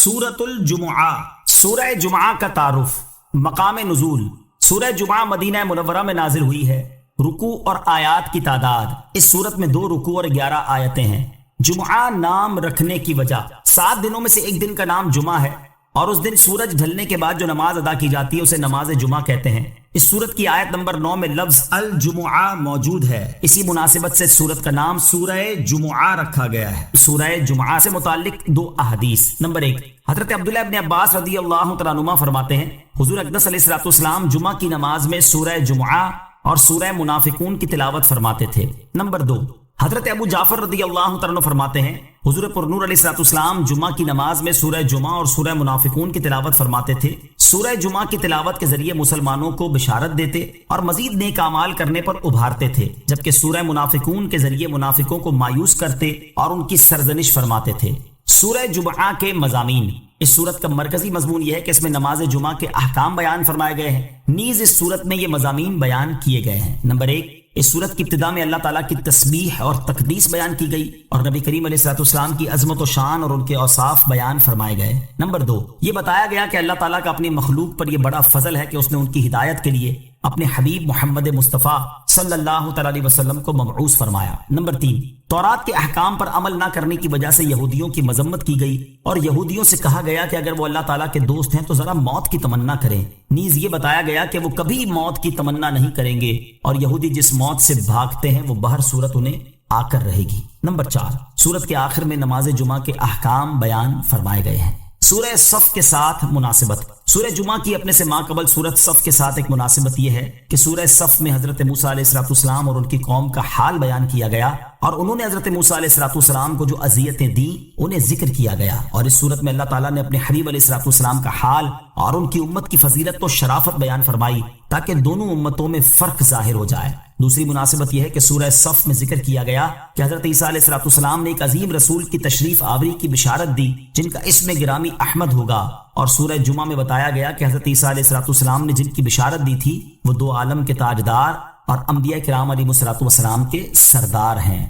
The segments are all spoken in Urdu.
سورۃ الجمعہ، سورہ جمعہ کا تعارف، مقام نزول۔ سورہ جمعہ مدینہ منورہ میں نازل ہوئی ہے۔ رکوع اور آیات کی تعداد، اس سورت میں 2 رکوع اور 11 آیتیں ہیں۔ جمعہ نام رکھنے کی وجہ، 7 دنوں میں سے ایک دن کا نام جمعہ ہے، اور اس دن سورج ڈھلنے کے بعد جو نماز ادا کی جاتی ہے اسے نماز جمعہ کہتے ہیں۔ اس سورت کی آیت نمبر 9 میں لفظ الجمعہ موجود ہے، اسی مناسبت سے سورت کا نام سورہ جمعہ رکھا گیا ہے۔ سورہ جمعہ سے متعلق 2 احادیث۔ نمبر 1، حضرت عبداللہ ابن عباس رضی اللہ تعالیٰ عنہما فرماتے ہیں، حضور اقدس علیہ الصلوۃ والسلام جمعہ کی نماز میں سورہ جمعہ اور سورہ منافقون کی تلاوت فرماتے تھے۔ نمبر 2، حضرت ابو جعفر رضی اللہ تعالیٰ عنہ فرماتے ہیں، حضور پرنور علیہ الصلوۃ والسلام جمعہ کی نماز میں سورہ جمعہ اور سورہ منافقون کی تلاوت فرماتے تھے۔ سورہ جمعہ کی تلاوت کے ذریعے مسلمانوں کو بشارت دیتے اور مزید نیک اعمال کرنے پر ابھارتے تھے، جبکہ سورہ منافقون کے ذریعے منافقوں کو مایوس کرتے اور ان کی سرزنش فرماتے تھے۔ سورہ جمعہ کے مضامین، اس سورت کا مرکزی مضمون یہ ہے کہ اس میں نماز جمعہ کے احکام بیان فرمائے گئے ہیں، نیز اس سورت میں یہ مضامین بیان کیے گئے ہیں۔ نمبر 1، اس سورت کی ابتدا میں اللہ تعالیٰ کی تسبیح اور تقدیس بیان کی گئی اور نبی کریم علیہ الصلوۃ والسلام کی عظمت و شان اور ان کے اوصاف بیان فرمائے گئے۔ نمبر 2، یہ بتایا گیا کہ اللہ تعالیٰ کا اپنی مخلوق پر یہ بڑا فضل ہے کہ اس نے ان کی ہدایت کے لیے اپنے حبیب محمد مصطفیٰ صلی اللہ تعالیٰ علیہ وسلم کو مبعوث فرمایا۔ نمبر 3، تورات کے احکام پر عمل نہ کرنے کی وجہ سے یہودیوں کی مذمت کی گئی اور یہودیوں سے کہا گیا کہ اگر وہ اللہ تعالیٰ کے دوست ہیں تو ذرا موت کی تمنا کریں۔ نیز یہ بتایا گیا کہ وہ کبھی موت کی تمنا نہیں کریں گے اور یہودی جس موت سے بھاگتے ہیں وہ بہر صورت انہیں آ کر رہے گی۔ نمبر 4، سورت کے آخر میں نماز جمعہ کے احکام بیان فرمائے گئے ہیں۔ سورہ صف کے ساتھ مناسبت، سورہ جمعہ کی اپنے سے ماقبل سورت صف کے ساتھ ایک مناسبت یہ ہے کہ سورہ صف میں حضرت موسیٰ علیہ الصلوۃ والسلام اور ان کی قوم کا حال بیان کیا گیا اور انہوں نے حضرت موسیٰ علیہ الصلوۃ والسلام کو جو اذیتیں دیں انہیں ذکر کیا گیا، اور اس صورت میں اللہ تعالیٰ نے اپنے حبیب علیہ الصلوۃ والسلام کا حال اور ان کی امت کی فضیلت و شرافت بیان فرمائی تاکہ دونوں امتوں میں فرق ظاہر ہو جائے۔ دوسری مناسبت یہ ہے کہ سورہ صف میں ذکر کیا گیا کہ حضرت عیسیٰ علیہ الصلوۃ والسلام نے ایک عظیم رسول کی تشریف آوری کی بشارت دی جن کا اسم گرامی احمد ہوگا، اور سورہ جمعہ میں بتایا گیا کہ حضرت عیسیٰ علیہ الصلوۃ والسلام نے جن کی بشارت دی تھی وہ 2 عالم کے تاجدار اور انبیاء کرام علیہ الصلوۃ والسلام کے سردار ہیں۔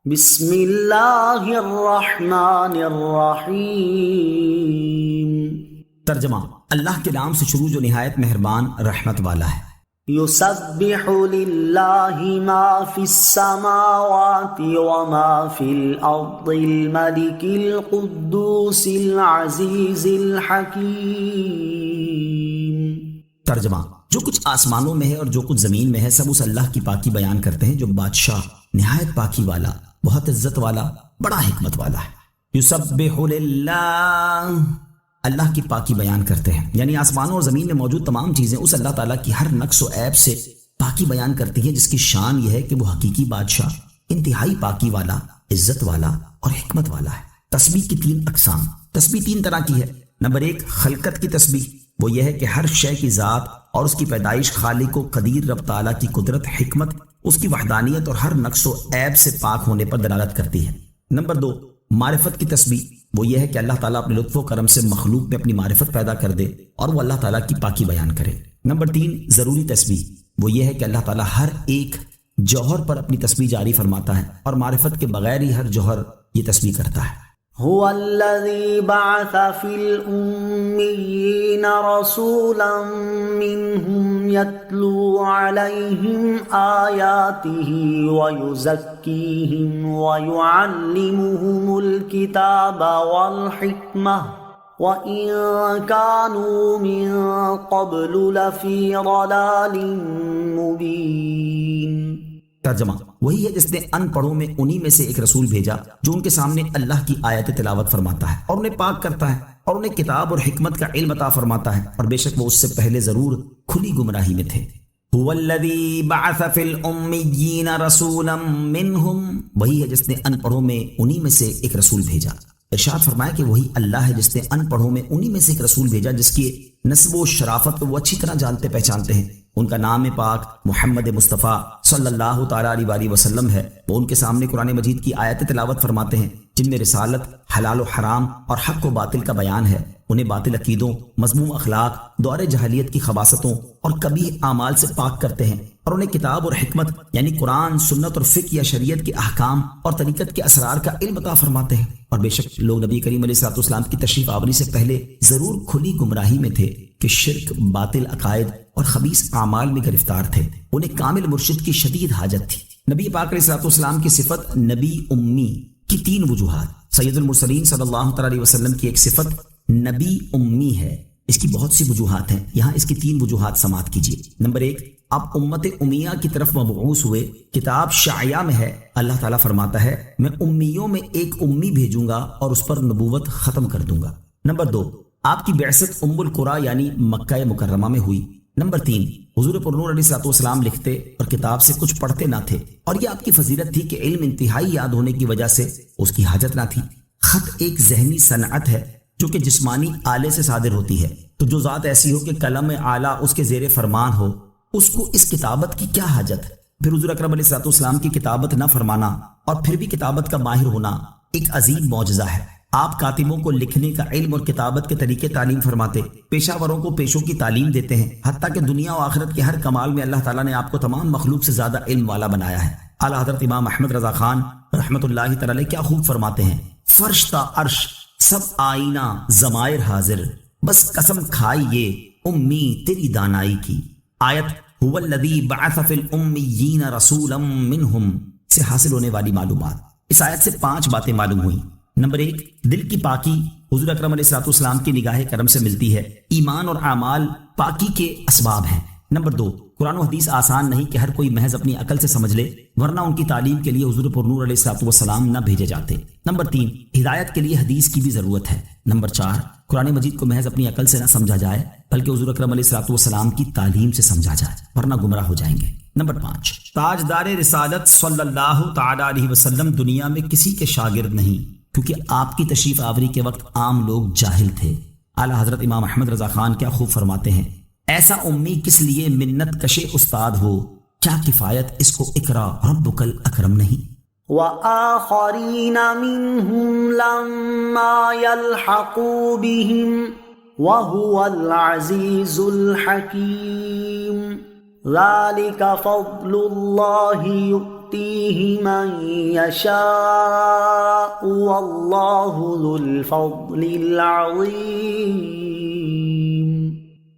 بسم اللہ الرحمن الرحیم۔ ترجمہ، اللہ کے نام سے شروع جو نہایت مہربان رحمت والا ہے۔ یسبح للہ ما فی السماوات وما فی الارض الملک القدوس العزیز الحکیم۔ ترجمہ، جو کچھ آسمانوں میں ہے اور جو کچھ زمین میں ہے سب اس اللہ کی پاکی بیان کرتے ہیں جو بادشاہ، نہایت پاکی والا، بہت عزت والا، بڑا حکمت والا ہے۔ یسبح للہ، اللہ کی پاکی بیان کرتے ہیں، یعنی آسمانوں اور زمین میں موجود تمام چیزیں اس اللہ تعالیٰ کی ہر نقص و عیب سے پاکی بیان کرتی ہیں، جس کی شان یہ ہے کہ وہ حقیقی بادشاہ، انتہائی پاکی والا، عزت والا اور حکمت والا ہے۔ تسبیح کی 3 اقسام۔ تسبیح 3 طرح کی ہے۔ نمبر 1، خلقت کی تسبیح، وہ یہ ہے کہ ہر شے کی ذات اور اس کی پیدائش خالق و قدیر رب تعالیٰ کی قدرت، حکمت، اس کی وحدانیت اور ہر نقص و عیب سے پاک ہونے پر دلالت کرتی ہے۔ نمبر 2، معرفت کی تسبیح، وہ یہ ہے کہ اللہ تعالیٰ اپنے لطف و کرم سے مخلوق میں اپنی معرفت پیدا کر دے اور وہ اللہ تعالیٰ کی پاکی بیان کرے۔ نمبر 3، ضروری تسبیح، وہ یہ ہے کہ اللہ تعالیٰ ہر ایک جوہر پر اپنی تسبیح جاری فرماتا ہے اور معرفت کے بغیر ہی ہر جوہر یہ تسبیح کرتا ہے۔ هو الذي بعث في الأميين رسولا منهم يتلو عليهم آياته ويزكيهم ويعلمهم الكتاب والحكمة وإن كانوا من قبل لفي ضلال مبين۔ ترجمہ، وہی ہے جس نے ان پڑھوں میں انہی میں سے ایک رسول بھیجا جو ان کے سامنے اللہ کی آیت تلاوت فرماتا ہے اور انہیں پاک کرتا ہے اور انہیں کتاب اور حکمت کا علم عطا فرماتا ہے، اور بے شک وہ اس سے پہلے ضرور کھلی گمراہی میں تھے۔ هو الذی بعث فی الامیین رسولا منہم، وہی ہے جس نے ان پڑھوں میں انہی میں سے ایک رسول بھیجا۔ ارشاد فرمایا کہ وہی اللہ ہے جس نے ان پڑھوں میں انہی میں سے ایک رسول بھیجا جس کی نسب و شرافت کو وہ اچھی طرح جانتے پہچانتے ہیں۔ ان کا نام پاک محمد مصطفیٰ صلی اللہ تعالیٰ علیہ وسلم ہے۔ وہ ان کے سامنے قرآن مجید کی آیت تلاوت فرماتے ہیں جن میں رسالت، حلال و حرام اور حق و باطل کا بیان ہے، انہیں باطل عقیدوں، مذموم اخلاق، دور جاہلیت کی خباثتوں اور قبیح اعمال سے پاک کرتے ہیں، اور انہیں کتاب اور حکمت یعنی قرآن، سنت اور فقہ یا شریعت کے احکام اور طریقت کے اسرار کا علم عطا فرماتے ہیں۔ اور بے شک لوگ نبی کریم علیہ الصلوۃ والسلام کی تشریف آوری سے پہلے ضرور کھلی گمراہی میں تھے کہ شرک، باطل عقائد اور خبیث اعمال میں گرفتار تھے۔ انہیں کامل مرشد کی شدید حاجت تھی۔ نبی پاک علیہ الصلوۃ والسلام کی صفت نبی امی کی 3 وجوہات۔ سید المرسلین صلی اللہ تعالی علیہ وسلم کی ایک صفت نبی امی ہے، اس کی بہت سی وجوہات ہیں، یہاں اس کی 3 وجوہات سماعت کیجیے۔ نمبر 1، آپ امت امیہ کی طرف مبعوث ہوئے، کتاب شعیہ میں ہے، اللہ تعالیٰ فرماتا ہے میں امیوں میں ایک امی بھیجوں گا اور اس پر نبوت ختم کر دوں گا۔ نمبر 2، آپ کی بعثت ام القریٰ یعنی مکہ مکرمہ میں ہوئی۔ نمبر 3، حضور پرنور علیہ الصلوۃ والسلام لکھتے اور کتاب سے کچھ پڑھتے نہ تھے، اور یہ آپ کی فضیلت تھی کہ علم انتہائی یاد ہونے کی وجہ سے اس کی حاجت نہ تھی۔ خط ایک ذہنی صنعت ہے جو کہ جسمانی آلے سے صادر ہوتی ہے، تو جو ذات ایسی ہو کہ قلم اعلیٰ اس کے زیر فرمان ہو، اس کو اس کتابت کی کیا حاجت؟ پھر حضور اکرم علیہ الصلوۃ والسلام کی کتابت نہ فرمانا اور پھر بھی کتابت کا ماہر ہونا ایک عظیم معجزہ ہے۔ آپ کاتبوں کو لکھنے کا علم اور کتابت کے طریقے تعلیم فرماتے، پیشہ وروں کو پیشوں کی تعلیم دیتے ہیں، حتیٰ کہ دنیا و آخرت کے ہر کمال میں اللہ تعالیٰ نے آپ کو تمام مخلوق سے زیادہ علم والا بنایا ہے۔ اعلیٰ حضرت امام احمد رضا خان رحمۃ اللہ تعالی علیہ کیا خوب فرماتے ہیں، فرش تا عرش سب آئینہ ضمائر حاضر، بس قسم کھائیے امی تیری دانائی کی۔ آیت هو الذی بعث فی الامیین رسولا منہم سے حاصل ہونے والی معلومات۔ اس آیت سے 5 باتیں معلوم ہوئیں۔ نمبر 1، دل کی پاکی حضور اکرم علیہ الصلوۃ والسلام کی نگاہ کرم سے ملتی ہے، ایمان اور اعمال پاکی کے اسباب ہیں۔ نمبر 2، قرآن و حدیث آسان نہیں کہ ہر کوئی محض اپنی عقل سے سمجھ لے، ورنہ ان کی تعلیم کے لیے حضور پرنور علیہ الصلوۃ والسلام نہ بھیجے جاتے۔ نمبر 3، ہدایت کے لیے حدیث کی بھی ضرورت ہے۔ نمبر 4، قرآن مجید کو محض اپنی عقل سے نہ سمجھا جائے بلکہ حضور اکرم علیہ الصلوۃ والسلام کی تعلیم سے سمجھا جائے، ورنہ گمراہ ہو جائیں گے۔ نمبر 5، تاجدار رسالت صلی اللہ تعالی علیہ وسلم دنیا میں کسی کے شاگرد نہیں، کیونکہ آپ کی تشریف آوری کے وقت عام لوگ جاہل تھے۔ اعلیٰ حضرت امام احمد رضا خان کیا خوب فرماتے ہیں، ایسا امی کس لیے منت کشے استاد ہو، کیا کفایت اس کو اقرا ربک الاکرم نہیں۔ وآخرین منہم لما یلحقوا بہم وہو العزیز الحکیم ذالک فضل اللہ یؤتیہ من یشاء واللہ ذو الفضل العظیم۔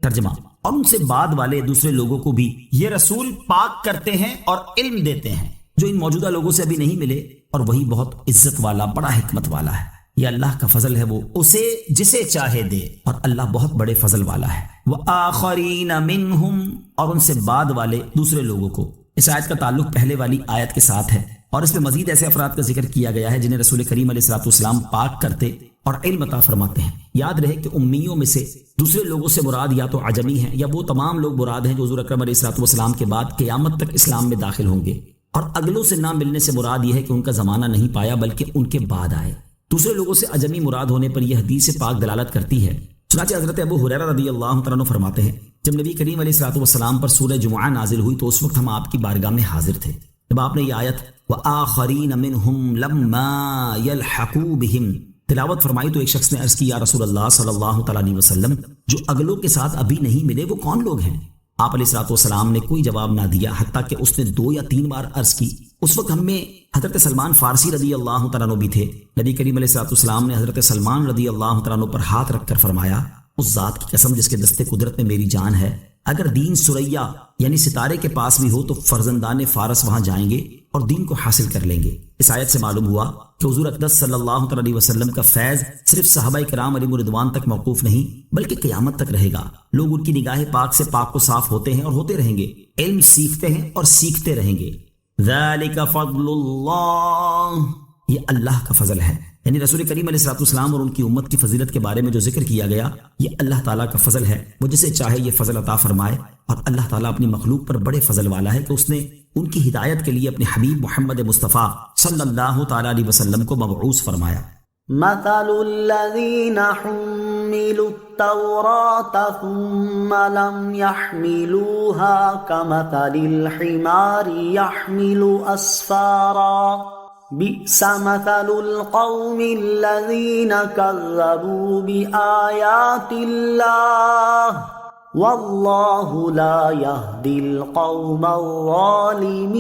ترجمہ، اور ان سے بعد والے دوسرے لوگوں کو بھی یہ رسول پاک کرتے ہیں اور علم دیتے ہیں جو ان موجودہ لوگوں سے ابھی نہیں ملے، اور وہی بہت عزت والا، بڑا حکمت والا ہے۔ یہ اللہ کا فضل ہے، وہ اسے جسے چاہے دے، اور اللہ بہت بڑے فضل والا ہے۔ وآخرین منہم، اور ان سے بعد والے دوسرے لوگوں کو۔ اس آیت کا تعلق پہلے والی آیت کے ساتھ ہے، اور اس میں مزید ایسے افراد کا ذکر کیا گیا ہے جنہیں رسول کریم علیہ الصلوۃ والسلام پاک کرتے اور علم عطا فرماتے ہیں۔ یاد رہے کہ امیوں میں سے دوسرے لوگوں سے مراد یا تو عجمی ہیں یا وہ تمام لوگ مراد ہیں جو حضور اکرم علیہ الصلوۃ والسلام کے بعد قیامت تک اسلام میں داخل ہوں گے، اور اگلوں سے نہ ملنے سے مراد یہ ہے کہ ان کا زمانہ نہیں پایا بلکہ ان کے بعد آئے۔ دوسرے لوگوں سے عجمی مراد ہونے پر یہ حدیث پاک دلالت کرتی ہے۔ چنانچہ حضرت ابو ہریرہ رضی اللہ تعالیٰ عنہ فرماتے ہیں، جب نبی کریم علیہ الصلوۃ والسلام پر سورہ جمعہ نازل ہوئی تو اس وقت ہم آپ کی بارگاہ میں حاضر تھے۔ جب آپ نے یہ آیت وآخرین منہم لما یلحقوا بہم تلاوت فرمائی تو ایک شخص نے عرض کی، یا رسول اللہ صلی اللہ تعالیٰ علیہ وسلم، جو اگلوں کے ساتھ ابھی نہیں ملے وہ کون لوگ ہیں؟ آپ علیہ الصلوۃ والسلام نے کوئی جواب نہ دیا، حتیٰ کہ اس نے 2 یا 3 بار عرض کی۔ اس وقت ہم میں حضرت سلمان فارسی رضی اللہ تعالیٰ عنہ بھی تھے۔ نبی کریم علیہ الصلوۃ والسلام نے حضرت سلمان رضی اللہ تعالیٰ عنہ پر ہاتھ رکھ کر فرمایا، اس ذات کی قسم جس کے دستے قدرت میں میری جان ہے، اگر دین سریا یعنی ستارے کے پاس بھی ہو تو فرزندان فارس وہاں جائیں گے اور دین کو حاصل کر لیں گے۔ اس آیت سے معلوم ہوا کہ حضور اقدس صلی اللہ علیہ وسلم کا فیض صرف صحابہ کرام علیہم رضوان تک موقوف نہیں بلکہ قیامت تک رہے گا۔ لوگ ان کی نگاہ پاک سے پاک و صاف ہوتے ہیں اور ہوتے رہیں گے، علم سیکھتے ہیں اور سیکھتے رہیں گے۔ ذالک فضل اللہ، یہ اللہ کا فضل ہے، یعنی رسول کریم علیہ الصلوۃ والسلام اور ان کی امت کی فضیلت کے بارے میں جو ذکر کیا گیا یہ اللہ تعالیٰ کا فضل ہے، وہ جسے چاہے یہ فضل عطا فرمائے، اور اللہ تعالیٰ اپنی مخلوق پر بڑے فضل والا ہے کہ اس نے ان کی ہدایت کے لیے اپنے حبیب محمد مصطفیٰ صلی اللہ تعالیٰ علیہ وسلم کو مبعوث فرمایا۔ مثل الذين حملوا التوراة ثم لم يحملوها كمثل الحمار يحمل أسفارا بئس مثل القوم الذين كذبوا بآيات الله والله لا يهدي القوم الظالمين۔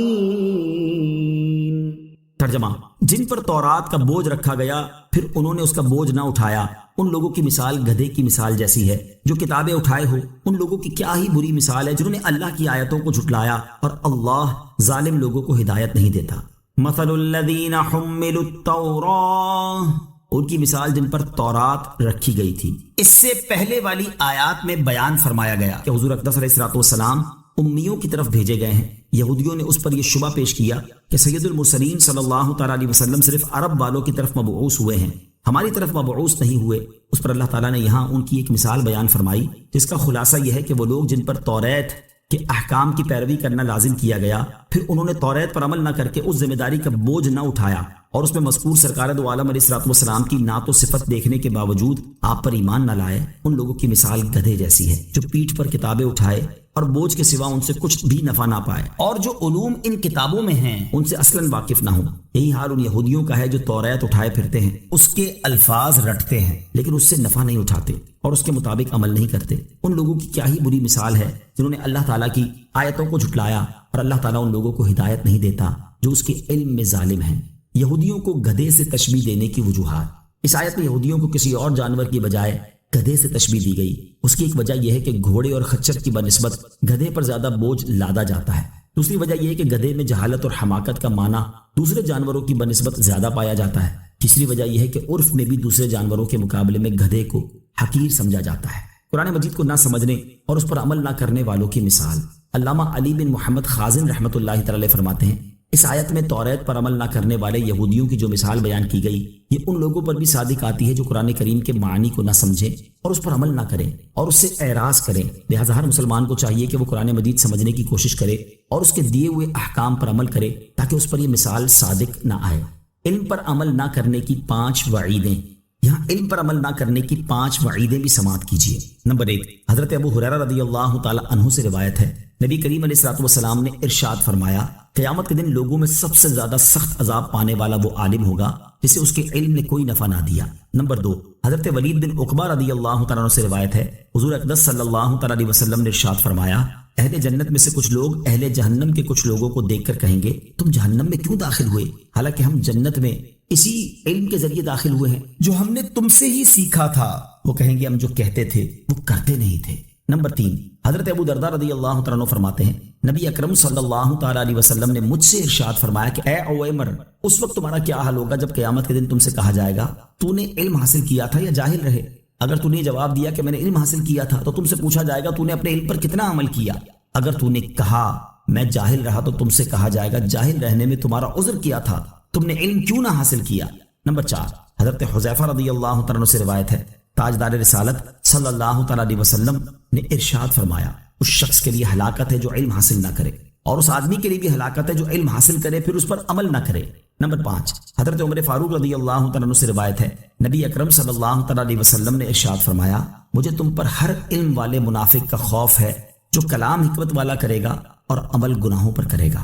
ترجمہ: جن پر تورات کا بوجھ رکھا گیا پھر انہوں نے اس کا بوجھ نہ اٹھایا، ان لوگوں کی مثال گدھے کی مثال جیسی ہے جو کتابیں اٹھائے ہو۔ ان لوگوں کی کیا ہی بری مثال ہے جنہوں نے اللہ کی آیتوں کو جھٹلایا، اور اللہ ظالم لوگوں کو ہدایت نہیں دیتا۔ مثل الذین حملوا التوراۃ، ان کی مثال جن پر تورات رکھی گئی تھی۔ اس سے پہلے والی آیات میں بیان فرمایا گیا کہ حضور اقدس علیہ الصلوۃ والسلام امیوں کی طرف بھیجے گئے ہیں۔ یہودیوں نے اس پر یہ شبہ پیش کیا کہ سید المرسلین صلی اللہ تعالیٰ علیہ وسلم صرف عرب والوں کی طرف مبعوث ہوئے ہیں، ہماری طرف مبعوث نہیں ہوئے۔ اس پر اللہ تعالیٰ نے یہاں ان کی ایک مثال بیان فرمائی جس کا خلاصہ یہ ہے کہ وہ لوگ جن پر توریت کے احکام کی پیروی کرنا لازم کیا گیا، پھر انہوں نے توریت پر عمل نہ کر کے اس ذمہ داری کا بوجھ نہ اٹھایا، اور اس میں مذکور سرکار دو عالم علیہ الصلوۃ والسلام کی نعت و صفت دیکھنے کے باوجود آپ پر ایمان نہ لائے، ان لوگوں کی مثال گدھے جیسی ہے جو پیٹھ پر کتابیں اٹھائے اور بوجھ کے سوا ان سے کچھ بھی نفع نہ پائے، اور جو علوم ان کتابوں میں ہیں ان سے اصلاً واقف نہ ہوں۔ یہی حال ان یہودیوں کا ہے جو توریت اٹھائے پھرتے ہیں، اس کے الفاظ رٹتے ہیں لیکن اس سے نفع نہیں اٹھاتے اور اس کے مطابق عمل نہیں کرتے۔ ان لوگوں کی کیا ہی بری مثال ہے جنہوں نے اللہ تعالیٰ کی آیتوں کو جھٹلایا، اور اللہ تعالیٰ ان لوگوں کو ہدایت نہیں دیتا جو اس کے علم میں ظالم ہیں۔ یہودیوں کو گدھے سے تشبیہ دینے کی وجوہات۔ اس آیت میں یہودیوں کو کسی اور جانور کی بجائے گدھے سے تشبیہ دی گئی۔ اس کی ایک وجہ یہ ہے کہ گھوڑے اور خچر کی بنسبت گدھے پر زیادہ بوجھ لادا جاتا ہے۔ دوسری وجہ یہ ہے کہ گدھے میں جہالت اور حماقت کا معنی دوسرے جانوروں کی بنسبت زیادہ پایا جاتا ہے۔ تیسری وجہ یہ ہے کہ عرف میں بھی دوسرے جانوروں کے مقابلے میں گدھے کو حقیر سمجھا جاتا ہے۔ قرآن مجید کو نہ سمجھنے اور اس پر عمل نہ کرنے والوں کی مثال۔ علامہ علی بن محمد خازن رحمۃ اللہ تعالی فرماتے ہیں، اس آیت میں توریت پر عمل نہ کرنے والے یہودیوں کی جو مثال بیان کی گئی یہ ان لوگوں پر بھی صادق آتی ہے جو قرآن کریم کے معنی کو نہ سمجھیں اور اس پر عمل نہ کریں اور اس سے اعراض کریں۔ لہٰذا ہر مسلمان کو چاہیے کہ وہ قرآن مجید سمجھنے کی کوشش کرے اور اس کے دیے ہوئے احکام پر عمل کرے تاکہ اس پر یہ مثال صادق نہ آئے۔ علم پر عمل نہ کرنے کی 5 وعیدیں۔ یہاں علم پر عمل نہ کرنے کی 5 وعیدیں بھی سماعت کیجیے۔ نمبر 1، حضرت ابو ہریرہ رضی اللہ تعالی عنہ سے روایت ہے، نبی کریم علیہ الصلوۃ والسلام نے ارشاد فرمایا، قیامت کے دن لوگوں میں سب سے زیادہ سخت عذاب پانے والا وہ عالم ہوگا جسے اس کے علم نے کوئی نفع نہ دیا۔ نمبر 2، حضرت ولید بن عقبہ رضی اللہ تعالیٰ عنہ سے روایت ہے، حضور اقدس صلی اللہ تعالیٰ علیہ وسلم نے ارشاد فرمایا، اہل جنت میں سے کچھ لوگ اہل جہنم کے کچھ لوگوں کو دیکھ کر کہیں گے، تم جہنم میں کیوں داخل ہوئے؟ حالانکہ ہم جنت میں اسی علم کے ذریعے داخل ہوئے ہیں جو ہم نے تم سے ہی سیکھا تھا۔ وہ کہیں گے ہم جو کہتے تھے وہ کرتے نہیں تھے۔ نمبر 3، حضرت ابو درداء رضی اللہ تعالیٰ عنہ فرماتے ہیں، نبی اکرم صلی اللہ تعالیٰ علیہ وسلم نے مجھ سے ارشاد فرمایا کہ اے اویمر، اس وقت تمہارا کیا حال ہوگا جب قیامت کے دن تم سے کہا جائے گا تو نے علم حاصل کیا تھا یا جاہل رہے؟ اگر تو نے جواب دیا کہ میں نے علم حاصل کیا تھا تو تم سے پوچھا جائے گا تو نے اپنے علم پر کتنا عمل کیا؟ اگر تو نے کہا میں جاہل رہا تو تم سے کہا جائے گا جاہل رہنے میں تمہارا عذر کیا تھا، تم نے علم کیوں نہ حاصل کیا؟ نمبر 4، حضرت حذیفہ رضی اللہ تعالیٰ عنہ سے روایت ہے، تاجدار رسالت صلی اللہ تعالیٰ علیہ وسلم نے ارشاد فرمایا، اس شخص کے لیے ہلاکت ہے جو علم حاصل نہ کرے، اور اس آدمی کے لیے بھی ہلاکت ہے جو علم حاصل کرے پھر اس پر عمل نہ کرے۔ نمبر 5، حضرت عمر فاروق رضی اللہ تعالیٰ عنہ سے روایت ہے، نبی اکرم صلی اللہ تعالیٰ علیہ وسلم نے ارشاد فرمایا، مجھے تم پر ہر علم والے منافق کا خوف ہے جو کلام حکمت والا کرے گا اور عمل گناہوں پر کرے گا۔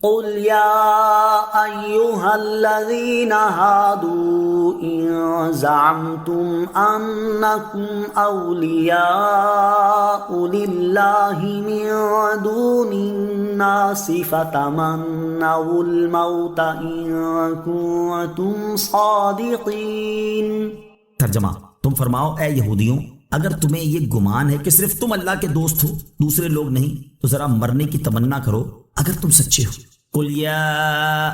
قل يا أيها الذين هادوا إن زعمتم أنكم أولياء لله من دون الناس فتمنوا الموت إن كنتم صادقين۔ ترجمہ، تم فرماؤ اے یہودیوں، اگر تمہیں یہ گمان ہے کہ صرف تم اللہ کے دوست ہو دوسرے لوگ نہیں تو ذرا مرنے کی تمنا کرو اگر تم سچے ہو۔ قل یا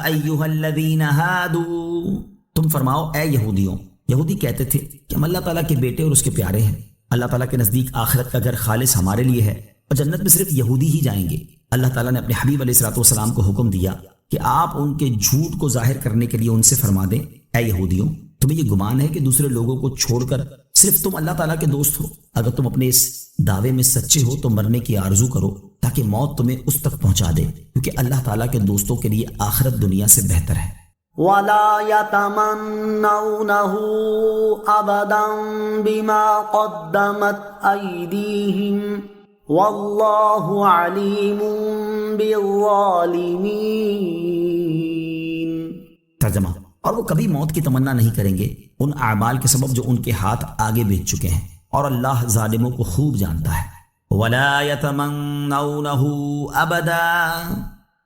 ایھا الذین ہادوا، تم فرماؤ اے یہودیوں۔ یہودی کہتے تھے کہ ہم اللہ تعالیٰ کے بیٹے اور اس کے پیارے ہیں، اللہ تعالیٰ کے نزدیک آخرت کا گھر خالص ہمارے لیے ہے اور جنت میں صرف یہودی ہی جائیں گے۔ اللہ تعالیٰ نے اپنے حبیب علیہ الصلوۃ والسلام کو حکم دیا کہ آپ ان کے جھوٹ کو ظاہر کرنے کے لیے ان سے فرما دیں، اے یہودیوں، تمہیں یہ گمان ہے کہ دوسرے لوگوں کو چھوڑ کر صرف تم اللہ تعالیٰ کے دوست ہو؟ اگر تم اپنے اس دعوے میں سچے ہو تو مرنے کی آرزو کرو تاکہ موت تمہیں اس تک پہنچا دے، کیونکہ اللہ تعالیٰ کے دوستوں کے لیے آخرت دنیا سے بہتر ہے۔ وَلَا يَتَمَنَّوْنَهُ أَبَدًا بِمَا قَدَّمَتْ أَيْدِيهِمْ وَاللَّهُ عَلِيمٌ بِالظَّالِمِينَ۔ ترجمہ، اور وہ کبھی موت کی تمنا نہیں کریں گے ان اعمال کے سبب جو ان کے ہاتھ آگے بھیج چکے ہیں، اور اللہ ظالموں کو خوب جانتا ہے۔ وَلَا يَتَمَنَّوْنَهُ أَبَدًا،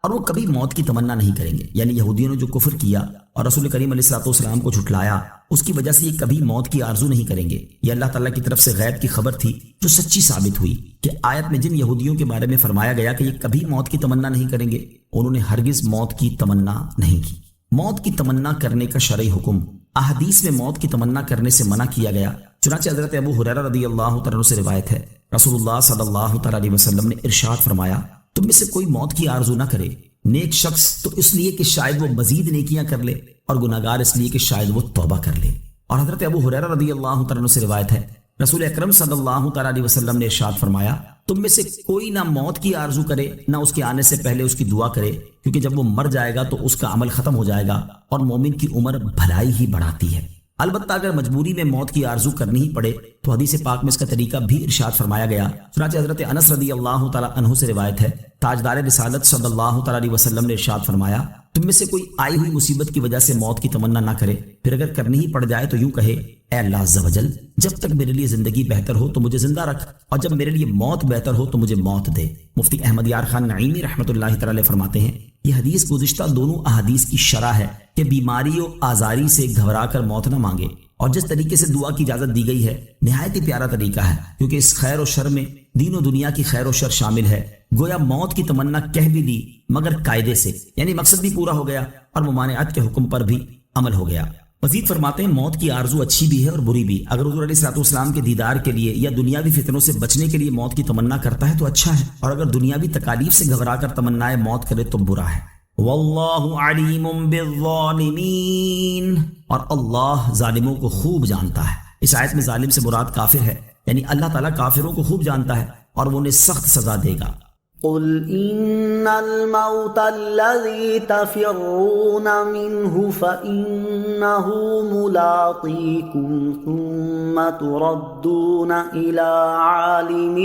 اور وہ کبھی موت کی تمنا نہیں کریں گے، یعنی یہودیوں نے جو کفر کیا اور رسول کریم علیہ الصلوۃ والسلام کو جھٹلایا، اس کی وجہ سے یہ کبھی موت کی آرزو نہیں کریں گے۔ یہ اللہ تعالیٰ کی طرف سے غیب کی خبر تھی جو سچی ثابت ہوئی کہ آیت میں جن یہودیوں کے بارے میں فرمایا گیا کہ یہ کبھی موت کی تمنا نہیں کریں گے، انہوں نے ہرگز موت کی تمنا نہیں کی۔ موت کی تمنا کرنے کا شرعی حکم احادیث میں موت کی تمنا کرنے سے منع کیا گیا۔ چنانچہ حضرت ابو ہریرہ رضی اللہ تعالیٰ عنہ سے روایت ہے، رسول اللہ صلی اللہ تعالیٰ علیہ وسلم نے ارشاد فرمایا، تم میں سے کوئی موت کی آرزو نہ کرے، نیک شخص تو اس لیے کہ شاید وہ مزید نیکیاں کر لے، اور گناہگار اس لیے کہ شاید وہ توبہ کر لے۔ اور حضرت ابو ہریرہ رضی اللہ تعالیٰ عنہ سے روایت ہے، رسول اکرم صلی اللہ تعالیٰ علیہ وسلم نے ارشاد فرمایا، تم میں سے کوئی نہ موت کی آرزو کرے نہ اس کے آنے سے پہلے اس کی دعا کرے، کیونکہ جب وہ مر جائے گا تو اس کا عمل ختم ہو جائے گا، اور مومن کی عمر بھلائی ہی بڑھاتی ہے۔ البتہ اگر مجبوری میں موت کی آرزو کرنی ہی پڑے تو حدیث پاک میں اس کا طریقہ بھی ارشاد فرمایا گیا۔ چنانچہ حضرت انس رضی اللہ تعالیٰ عنہ سے روایت ہے، تاجدار رسالت صلی اللہ تعالیٰ علیہ وسلم نے ارشاد فرمایا، تم میں سے کوئی آئی ہوئی مصیبت کی وجہ سے موت کی تمنا نہ کرے، پھر اگر کرنی ہی پڑ جائے تو یوں کہے، اے اللہ عز و جل، جب تک میرے لیے زندگی بہتر ہو تو مجھے زندہ رکھ، اور جب میرے لیے موت بہتر ہو تو مجھے موت دے۔ مفتی احمد یار خان نعیمی رحمۃ اللہ تعالی فرماتے ہیں، یہ حدیث گزشتہ دونوں احادیث کی شرح ہے کہ بیماری و آزاری سے گھبرا کر موت نہ مانگے، اور جس طریقے سے دعا کی اجازت دی گئی ہے نہایت ہی پیارا طریقہ ہے، کیونکہ اس خیر و شر میں دین و دنیا کی خیر و شر شامل ہے۔ گویا موت کی تمنا کہہ بھی دی مگر قاعدے سے، یعنی مقصد بھی پورا ہو گیا اور ممانعت کے حکم پر بھی عمل ہو گیا۔ مزید فرماتے ہیں، موت کی آرزو اچھی بھی ہے اور بری بھی۔ اگر حضور علیہ الصلوۃ والسلام کے دیدار کے لیے یا دنیاوی فتنوں سے بچنے کے لیے موت کی تمنا کرتا ہے تو اچھا ہے، اور اگر دنیاوی تکالیف سے گھبرا کر تمنائے موت کرے تو برا ہے۔ واللہ علیم بالظالمین، اور اللہ ظالموں کو خوب جانتا ہے۔ اس آیت میں ظالم سے مراد کافر ہے، یعنی اللہ تعالیٰ کافروں کو خوب جانتا ہے اور وہ انہیں سخت سزا دے گا۔ قل إن الموت الذي تفرون منه فإنه ملاقيكم ثم تردون إلى عالم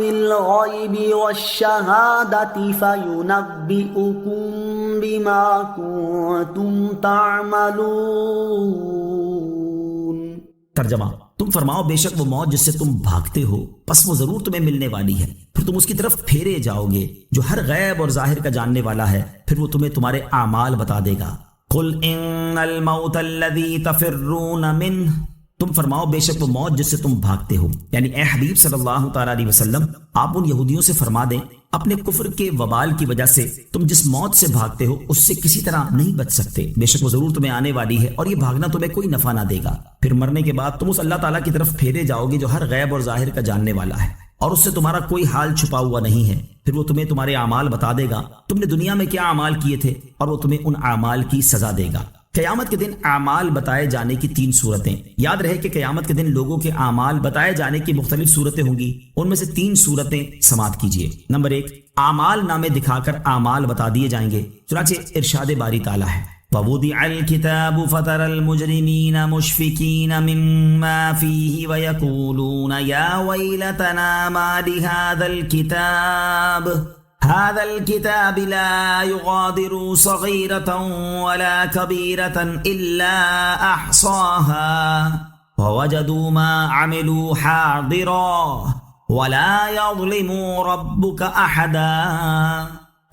الغيب والشهادة فينبئكم بما كنتم تعملون۔ ترجمہ، تم فرماؤ بے شک وہ موت جس سے تم بھاگتے ہو پس وہ ضرور تمہیں ملنے والی ہے، پھر تم اس کی طرف پھیرے جاؤ گے جو ہر غیب اور ظاہر کا جاننے والا ہے، پھر وہ تمہیں تمہارے اعمال بتا دے گا۔ قل ان الموت الذی تفرون منہ، تم فرماؤ بے شک وہ موت جس سے تم بھاگتے ہو، یعنی اے حبیب صلی اللہ تعالیٰ علیہ وسلم، آپ ان یہودیوں سے فرما دیں، اپنے کفر کے وبال کی وجہ سے تم جس موت سے بھاگتے ہو اس سے کسی طرح نہیں بچ سکتے، بے شک وہ ضرور تمہیں آنے والی ہے اور یہ بھاگنا تمہیں کوئی نفع نہ دے گا۔ پھر مرنے کے بعد تم اس اللہ تعالیٰ کی طرف پھیرے جاؤ گے جو ہر غیب اور ظاہر کا جاننے والا ہے، اور اس سے تمہارا کوئی حال چھپا ہوا نہیں ہے، پھر وہ تمہیں تمہارے اعمال بتا دے گا، تم نے دنیا میں کیا اعمال کیے تھے، اور وہ تمہیں ان اعمال کی سزا دے گا۔ قیامت کے دن اعمال بتائے جانے کی 3 صورتیں۔ یاد رہے کہ قیامت کے دن لوگوں کے اعمال بتائے جانے کی مختلف صورتیں ہوں گی، ان میں سے 3 صورتیں سماعت کیجیے۔ نمبر 1، اعمال نامے دکھا کر اعمال بتا دیے جائیں گے، چنانچہ ارشاد باری تعالیٰ ہے، وَوُضِعَ الْكِتَابُ فَتَرَى الْمُجْرِمِينَ مُشْفِقِينَ مِمَّا فِيهِ وَيَقُولُونَ يَا وَيْلَتَنَا مَا لِهَذَا الكتاب لا يغادر صغيرة ولا كبيرة إلا أحصاها ووجدوا ما عملوا حاضرا ولا يظلم ربك أحدا۔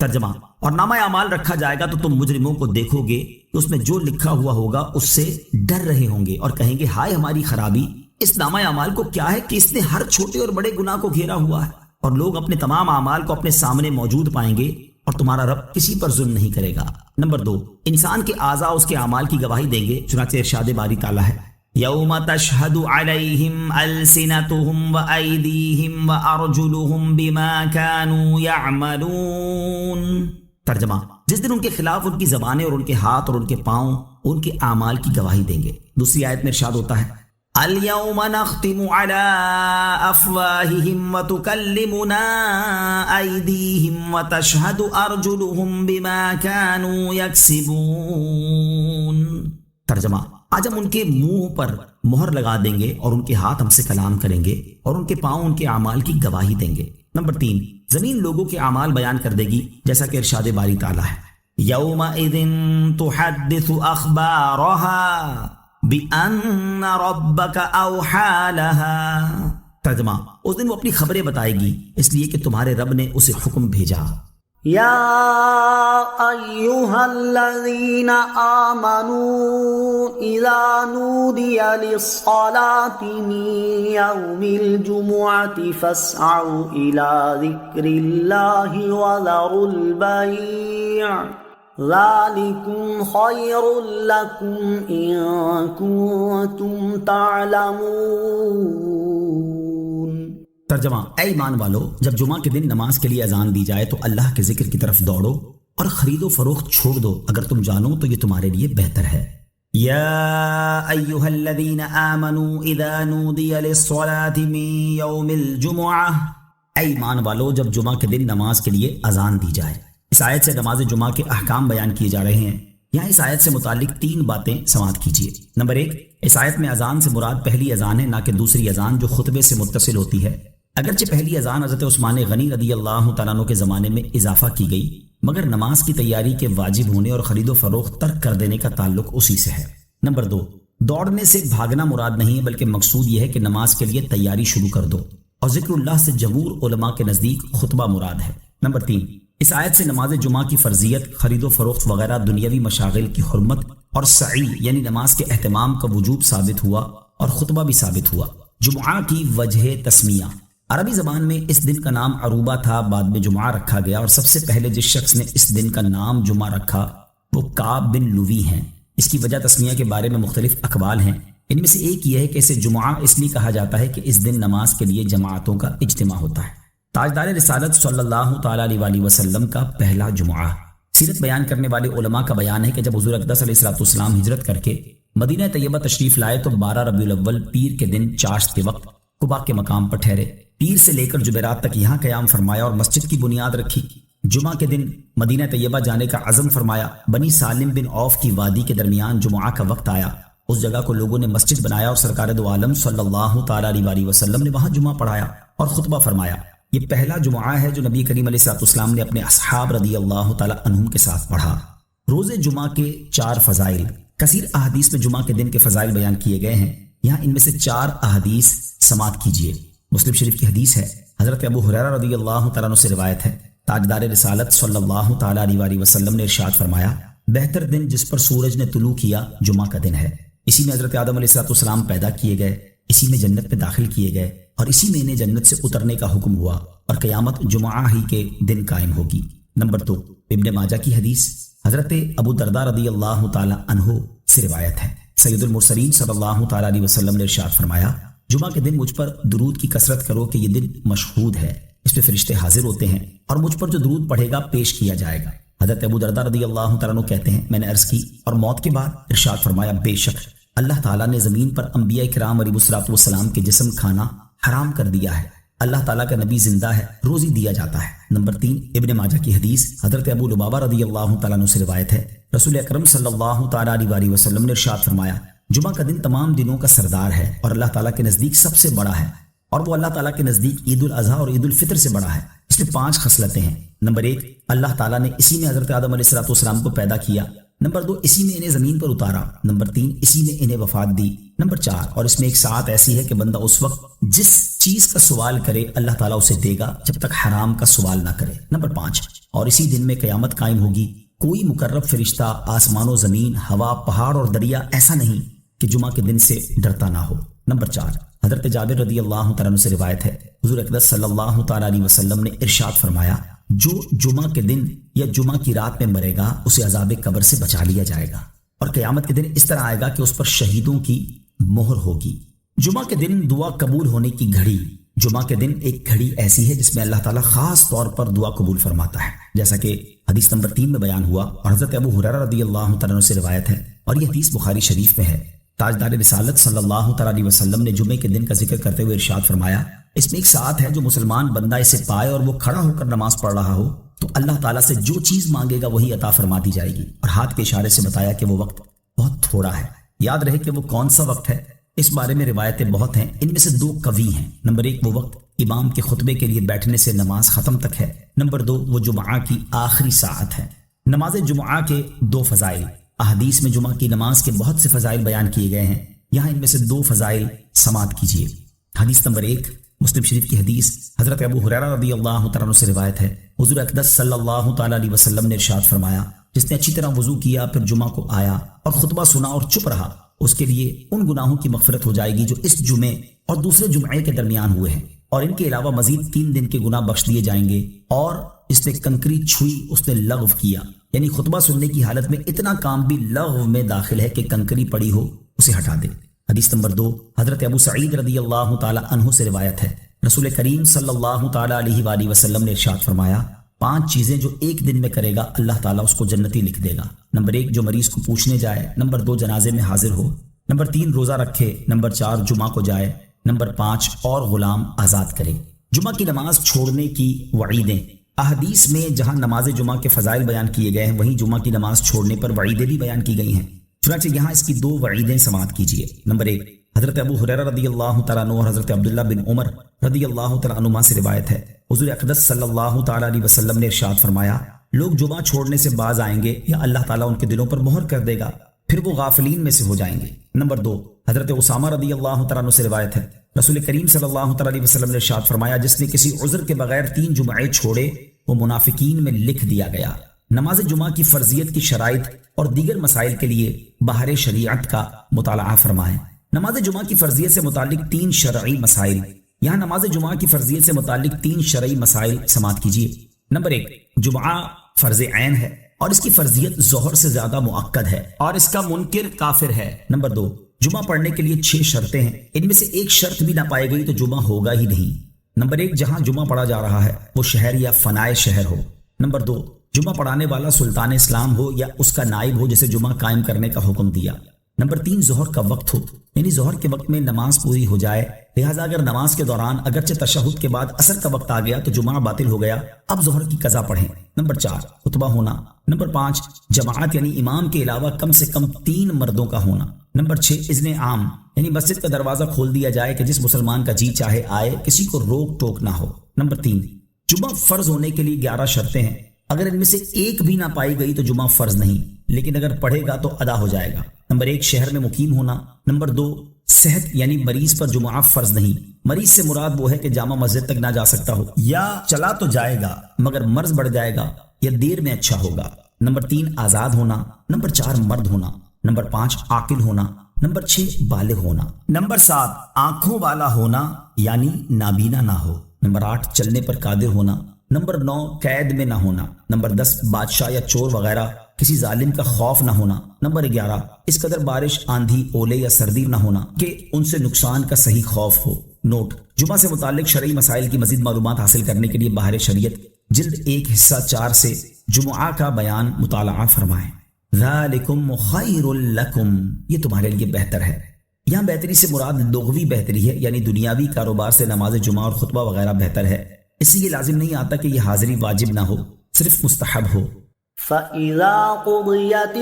ترجمہ، اور نامہ اعمال رکھا جائے گا تو تم مجرموں کو دیکھو گے کہ اس میں جو لکھا ہوا ہوگا اس سے ڈر رہے ہوں گے اور کہیں گے ہائے ہماری خرابی، اس نامہ اعمال کو کیا ہے کہ اس نے ہر چھوٹے اور بڑے گناہ کو گھیرا ہوا ہے، اور لوگ اپنے تمام اعمال کو اپنے سامنے موجود پائیں گے اور تمہارا رب کسی پر ظلم نہیں کرے گا۔ نمبر 2، انسان کے اعضاء اس کے اعمال کی گواہی دیں گے، چنانچہ ارشاد باری تعالیٰ ہے، یوم تشہد علیہم السنتہم وایدیہم وارجلہم بما کانوا یعملون۔ ترجمہ، جس دن ان کے خلاف ان کی زبانیں اور ان کے ہاتھ اور ان کے پاؤں ان کے اعمال کی گواہی دیں گے۔ دوسری آیت میں ارشاد ہوتا ہے، اليوم نختم على افواههم وتكلمنا ايديهم وتشهد ارجلهم بما كانوا يكسبون۔ ترجمہ، آج ہم ان کے منہ پر مہر لگا دیں گے اور ان کے ہاتھ ہم سے کلام کریں گے اور ان کے پاؤں ان کے اعمال کی گواہی دیں گے۔ نمبر 3، زمین لوگوں کے اعمال بیان کر دے گی، جیسا کہ ارشاد باری تعالیٰ ہے یومئذ تحدث اخبارها بان ربك اوحى لها۔ ترجمہ، اس دن وہ اپنی خبریں بتائے گی اس لیے کہ تمہارے رب نے اسے حکم بھیجا۔ یا ایہا الذین آمنوا اذا نودی للصلاة من یوم الجمعة فاسعوا الى ذکر اللہ وذروا البیع ذالکم خیر لکم ان کنتم تعلمون۔ ترجمہ، اے ایمان والو، جب جمعہ کے دن نماز کے لیے اذان دی جائے تو اللہ کے ذکر کی طرف دوڑو اور خرید و فروخت چھوڑ دو اگر تم جانو تو یہ تمہارے لیے بہتر ہے۔ یا ایہا الذین آمنوا اذا نودی للصلاة من یوم الجمعہ، اے ایمان والو، جب جمعہ کے دن نماز کے لیے اذان دی جائے۔ اس آیت سے نماز جمعہ کے احکام بیان کیے جا رہے ہیں۔ یہاں اس آیت سے متعلق 3 باتیں سماعت کیجیے۔ نمبر 1، اس آیت میں اذان سے مراد پہلی اذان ہے، نہ کہ دوسری اذان جو خطبے سے متصل ہوتی ہے۔ اگرچہ پہلی اذان حضرت عثمان غنی رضی اللہ تعالیٰ عنہ کے زمانے میں اضافہ کی گئی، مگر نماز کی تیاری کے واجب ہونے اور خرید و فروخت ترک کر دینے کا تعلق اسی سے ہے۔ نمبر 2، دوڑنے سے بھاگنا مراد نہیں ہے، بلکہ مقصود یہ ہے کہ نماز کے لیے تیاری شروع کر دو، اور ذکر اللہ سے جمہور علماء کے نزدیک خطبہ مراد ہے۔ نمبر 3، اس آیت سے نماز جمعہ کی فرضیت، خرید و فروخت وغیرہ دنیاوی مشاغل کی حرمت اور سعی یعنی نماز کے اہتمام کا وجوب ثابت ہوا، اور خطبہ بھی ثابت ہوا۔ جمعہ کی وجہ تسمیہ، عربی زبان میں اس دن کا نام عروبہ تھا، بعد میں جمعہ رکھا گیا، اور سب سے پہلے جس شخص نے اس دن کا نام جمعہ رکھا وہ کعب بن لوی ہیں۔ اس کی وجہ تسمیہ کے بارے میں مختلف اقوال ہیں، ان میں سے ایک یہ ہے کہ اسے جمعہ اس لیے کہا جاتا ہے کہ اس دن نماز کے لیے جماعتوں کا اجتماع ہوتا ہے۔ تاجدار رسالت صلی اللہ تعالیٰ علیہ وسلم کا پہلا جمعہ۔ سیرت بیان کرنے والے علماء کا بیان ہے کہ جب حضور اقدس علیہ السلام ہجرت کر کے مدینہ طیبہ تشریف لائے تو 12 ربیع الاول پیر کے دن چاشت کے وقت قباء کے مقام پر ٹھہرے۔ پیر سے لے کر جمعرات تک یہاں قیام فرمایا اور مسجد کی بنیاد رکھی۔ جمعہ کے دن مدینہ طیبہ جانے کا عزم فرمایا۔ بنی سالم بن عوف کی وادی کے درمیان جمعہ کا وقت آیا، اس جگہ کو لوگوں نے مسجد بنایا اور سرکار دو عالم صلی اللہ تعالیٰ علیہ وسلم نے وہاں جمعہ پڑھایا اور خطبہ فرمایا۔ یہ پہلا جمعہ ہے جو نبی کریم علیہ السلام نے اپنے اصحاب رضی اللہ تعالیٰ عنہم کے ساتھ پڑھا۔ روز جمعہ کے 4 فضائل، کثیر احادیث میں جمعہ کے دن کے فضائل بیان کیے گئے ہیں، یہاں ان میں سے 4 احادیث سماعت کیجیے۔ مسلم شریف کی حدیث ہے، حضرت ابو ہریرہ رضی اللہ تعالیٰ عنہ سے روایت ہے، تاجدار رسالت صلی اللہ تعالیٰ علیہ وسلم نے ارشاد فرمایا، بہتر دن جس پر سورج نے طلوع کیا جمعہ کا دن ہے۔ اسی میں حضرت آدم علیہ السلام پیدا کیے گئے، اسی میں جنت میں داخل کیے گئے، اور اسی میں انہیں جنت سے اترنے کا حکم ہوا، اور قیامت جمعہ ہی کے دن قائم ہوگی۔ نمبر 2، ابن ماجہ کی حدیث، حضرت ابو درداء رضی اللہ تعالیٰ عنہ سے روایت ہے، سید المرسلین صلی اللہ تعالیٰ علیہ وسلم نے ارشاد فرمایا، جمعہ کے دن مجھ پر درود کی کثرت کرو کہ یہ دن مشہود ہے، اس پہ فرشتے حاضر ہوتے ہیں اور مجھ پر جو درود پڑھے گا پیش کیا جائے گا۔ حضرت ابو درداء رضی اللہ تعالیٰ عنہ کہتے ہیں، میں نے عرض کی اور موت کے بعد ارشاد فرمایا، بے شک اللہ تعالیٰ نے زمین پر انبیاء کرام علیہ السلام کے جسم کھانا حرام کر دیا ہے، اللہ تعالیٰ کا نبی زندہ ہے، روزی دیا جاتا ہے۔ نمبر 3، ابن ماجہ کی حدیث، حضرت ابو لبابہ رضی اللہ تعالیٰ عنہ سے روایت ہے، رسول اکرم صلی اللہ تعالیٰ علیہ وسلم نے ارشاد فرمایا، جمعہ کا دن تمام دنوں کا سردار ہے اور اللہ تعالیٰ کے نزدیک سب سے بڑا ہے، اور وہ اللہ تعالیٰ کے نزدیک عید الاضحیٰ اور عید الفطر سے بڑا ہے۔ اس میں 5 خصلتیں ہیں۔ نمبر 1، اللہ تعالیٰ نے اسی میں حضرت آدم علیہ السلام کو پیدا کیا۔ نمبر 2، اسی میں انہیں زمین پر اتارا۔ نمبر 3، اسی میں انہیں وفات دی۔ نمبر 4، اور اس میں ایک ساعت ایسی ہے کہ بندہ اس وقت جس چیز کا سوال کرے اللہ تعالیٰ اسے دے گا جب تک حرام کا سوال نہ کرے۔ نمبر 5، اور اسی دن میں قیامت قائم ہوگی، کوئی مقرب فرشتہ آسمان و زمین، ہوا، پہاڑ اور دریا ایسا نہیں کہ جمعہ کے دن سے ڈرتا نہ ہو۔ نمبر 4، حضرت جابر رضی اللہ تعالیٰ عنہ سے روایت ہے، حضور اقدس صلی اللہ تعالیٰ علیہ وسلم نے ارشاد فرمایا، جو جمعہ کے دن یا جمعہ کی رات میں مرے گا اسے عذاب قبر سے بچا لیا جائے گا، اور قیامت کے دن اس طرح آئے گا کہ اس پر شہیدوں کی مہر ہوگی۔ جمعہ کے دن دعا قبول ہونے کی گھڑی، جمعہ کے دن ایک گھڑی ایسی ہے جس میں اللہ تعالیٰ خاص طور پر دعا قبول فرماتا ہے، جیسا کہ حدیث نمبر 3 میں بیان ہوا، اور حضرت ابو ہریرہ رضی اللہ تعالیٰ عنہ سے روایت ہے، اور یہ حدیث بخاری شریف میں ہے۔ تاجدار رسالت صلی اللہ تعالیٰ علیہ وسلم نے جمعے کے دن کا ذکر کرتے ہوئے ارشاد فرمایا، اس میں ایک ساتھ ہے جو مسلمان بندہ اسے پائے اور وہ کھڑا ہو کر نماز پڑھ رہا ہو تو اللہ تعالیٰ سے جو چیز مانگے گا وہی عطا فرما دی جائے گی، اور ہاتھ کے اشارے سے بتایا کہ وہ وقت بہت تھوڑا ہے۔ یاد رہے کہ وہ کون سا وقت ہے اس بارے میں روایتیں بہت ہیں، ان میں سے 2 قوی ہیں۔ نمبر 1 وہ وقت امام کے خطبے کے لیے بیٹھنے سے نماز ختم تک ہے۔ نمبر 2 وہ جمعہ کی آخری ساعت ہے۔ نماز جمعہ کے 2 فضائل۔ احادیث میں جمعہ کی نماز کے بہت سے فضائل بیان کیے گئے ہیں، یہاں ان میں سے 2 فضائل سماعت کیجیے۔ حدیث نمبر 1 مسلم شریف کی حدیث، حضرت ابو ہریرہ رضی اللہ تعالیٰ عنہ سے روایت ہے، حضور اقدس صلی اللہ تعالیٰ علیہ وسلم نے ارشاد فرمایا، جس نے اچھی طرح وضو کیا پھر جمعہ کو آیا اور خطبہ سنا اور چپ رہا، اس کے لیے ان گناہوں کی مغفرت ہو جائے گی جو اس جمعے اور دوسرے جمعے کے درمیان ہوئے ہیں، اور ان کے علاوہ مزید 3 دن کے گناہ بخش دیے جائیں گے۔ اور اس نے کنکری چھوئی، اس نے لغو کیا، یعنی خطبہ سننے کی حالت میں اتنا کام بھی لغو میں داخل ہے کہ کنکری پڑی ہو اسے ہٹا دے۔ حدیث نمبر 2 حضرت ابو سعید رضی اللہ تعالی عنہ سے روایت ہے، رسول کریم صلی اللہ تعالی علیہ وآلہ وسلم نے ارشاد فرمایا، 5 چیزیں جو ایک دن میں کرے گا اللہ تعالیٰ اس کو جنتی لکھ دے گا۔ نمبر 1 جو مریض کو پوچھنے جائے، نمبر 2 جنازے میں حاضر ہو، نمبر 3 روزہ رکھے، نمبر 4 جمعہ کو جائے، نمبر 5 اور غلام آزاد کرے۔ جمعہ کی نماز چھوڑنے کی وعیدیں۔ احادیث میں جہاں نماز جمعہ کے فضائل بیان کیے گئے ہیں، وہیں جمعہ کی نماز چھوڑنے پر وعیدیں بھی بیان کی گئی ہیں، چنانچہ یہاں اس کی 2 وعیدیں سماعت کیجیے۔ نمبر 1 حضرت ابو ہریرہ رضی اللہ تعالیٰ عنہ اور حضرت عبداللہ بن عمر رضی اللہ تعالیٰ عنہما سے روایت ہے، حضور اقدس صلی اللہ تعالیٰ علیہ وسلم نے ارشاد فرمایا، لوگ جمعہ چھوڑنے سے باز آئیں گے یا اللہ تعالیٰ ان کے دلوں پر مہر کر دے گا، پھر وہ غافلین میں سے ہو جائیں گے۔ نمبر 2 حضرت اسامہ رضی اللہ تعالیٰ عنہ سے روایت ہے، رسول کریم صلی اللہ تعالیٰ علیہ وسلم نے ارشاد فرمایا، جس نے کسی عذر کے بغیر 3 جمعے چھوڑے وہ منافقین میں لکھ دیا گیا۔ نماز جمعہ کی فرضیت کی شرائط اور دیگر مسائل کے لیے بحر شریعت کا مطالعہ فرمائیں۔ نماز جمعہ کی فرضیت سے متعلق 3 شرعی مسائل۔ یہاں نماز جمعہ کی فرضیت سے متعلق 3 شرعی مسائل سماعت کیجیے۔ نمبر 1 جمعہ فرض عین ہے اور اس کی فرضیت ظہر سے زیادہ مؤکد ہے اور اس کا منکر کافر ہے۔ نمبر 2 جمعہ پڑھنے کے لیے 6 شرطیں ہیں، ان میں سے ایک شرط بھی نہ پائی گئی تو جمعہ ہوگا ہی نہیں۔ نمبر 1 جہاں جمعہ پڑھا جا رہا ہے وہ شہر یا فنائے شہر ہو۔ نمبر 2 جمعہ پڑھانے والا سلطان اسلام ہو یا اس کا نائب ہو جسے جمعہ قائم کرنے کا حکم دیا۔ نمبر 3 ظہر کا وقت ہو، یعنی ظہر کے وقت میں نماز پوری ہو جائے، لہٰذا اگر نماز کے دوران اگرچہ تشہد کے بعد عصر کا وقت آ گیا تو جمعہ باطل ہو گیا، اب ظہر کی قضا پڑھیں۔ نمبر 4 خطبہ ہونا۔ نمبر 5 جماعت یعنی امام کے علاوہ کم سے کم 3 مردوں کا ہونا۔ نمبر 6 اذن عام، یعنی مسجد کا دروازہ کھول دیا جائے کہ جس مسلمان کا جی چاہے آئے، کسی کو روک ٹوک نہ ہو۔ نمبر 3 جمعہ فرض ہونے کے لیے 11 شرطیں ہیں، اگر ان میں سے ایک بھی نہ پائی گئی تو جمعہ فرض نہیں، لیکن اگر پڑھے گا تو ادا ہو جائے گا۔ نمبر 1 شہر میں مقیم ہونا۔ نمبر 2 صحت، یعنی مریض پر جمعہ فرض نہیں، مریض سے مراد وہ ہے کہ جامع مسجد تک نہ جا سکتا ہو یا چلا تو جائے گا مگر مرض بڑھ جائے گا یا دیر میں اچھا ہوگا۔ نمبر 3 آزاد ہونا۔ نمبر 4 مرد ہونا۔ نمبر 5 عاقل ہونا۔ نمبر 6 بالغ ہونا۔ نمبر 7 آنکھوں والا ہونا، یعنی نابینا نہ ہو۔ نمبر 8 چلنے پر قادر ہونا۔ نمبر 9 قید میں نہ ہونا۔ نمبر 10 بادشاہ یا چور وغیرہ کسی ظالم کا خوف نہ ہونا۔ نمبر 11 اس قدر بارش، آندھی، اولے یا سردی نہ ہونا کہ ان سے نقصان کا صحیح خوف ہو۔ نوٹ: جمعہ سے متعلق شرعی مسائل کی مزید معلومات حاصل کرنے کے لیے بحر شریعت جلد 1 حصہ 4 سے جمعہ کا بیان مطالعہ فرمائیں۔ ذالکم خیر لکم، یہ تمہارے لیے بہتر ہے۔ یہاں بہتری سے مراد لغوی بہتری ہے، یعنی دنیاوی کاروبار سے نماز جمعہ اور خطبہ وغیرہ بہتر ہے۔ اس لیے لازم نہیں آتا کہ یہ حاضری واجب نہ ہو، صرف مستحب ہو۔ فَإِذَا قُضِيَتِ